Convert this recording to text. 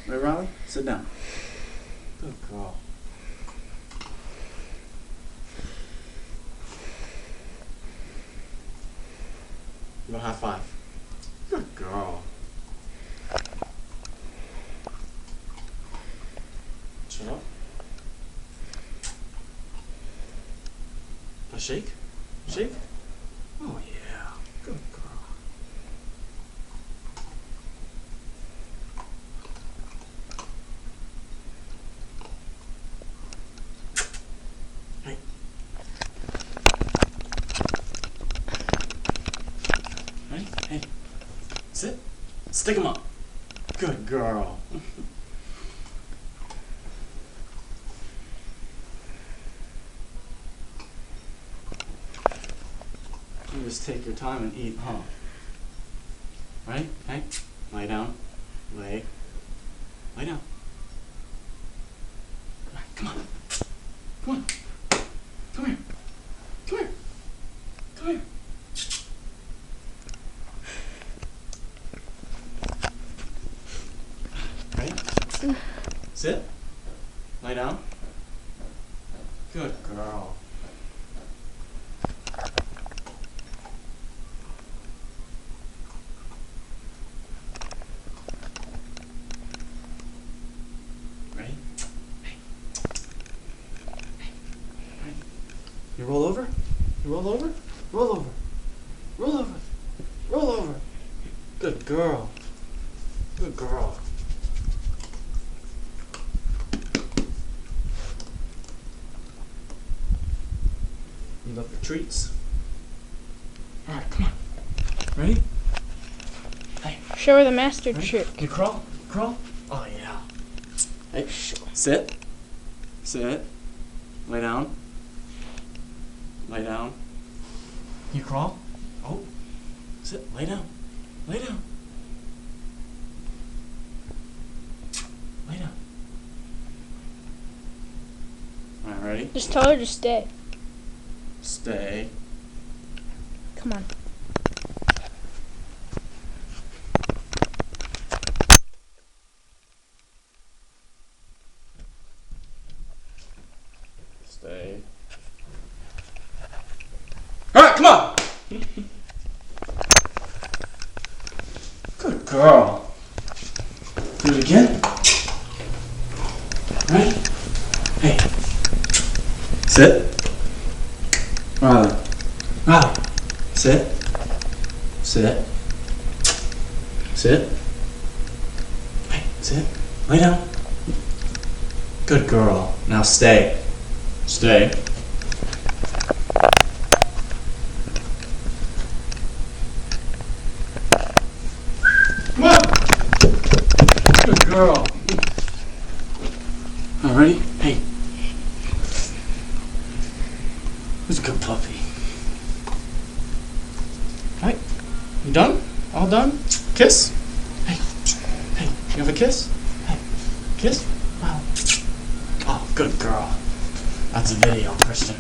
Right, Riley? Sit down. Good girl. Give a high five. Good girl. Shut up. A shake? Shake? Oh yeah. Good girl. Hey. Ready? Hey. Sit. Stick 'em up. Good girl. You just take your time and eat, huh? Right? Hey, lay down. Lay down. Come on. Come on. Come here. Come here. Come here. Right? Sit. Lay down. Good girl. Ready? Hey. Hey. Ready? You roll over? You roll over? Roll over. Roll over. Roll over. Good girl. Good girl. You love your treats? Alright, come on. Ready? Hey. Show her the master Ready? trick. You crawl? Crawl? Oh yeah. Hey, sit. Sit. Lay down. Lay down. You crawl? Oh. Sit. Lay down. Lay down. Lay down. Alright, ready? Just tell her to stay. Stay. Come on. Stay. Alright, come on! Good girl. Do it again. Right? Hey. Sit. Riley. Riley. Sit. Sit. Sit. Hey, sit. Lay down. Good girl. Now stay. Stay. Come on. Good girl. All right, ready? Hey. Who's a good puppy? All right. You done? All done? Kiss? Hey. Hey. You have a kiss? Hey. Kiss? Wow. Oh, good girl. That's a video, Kristen.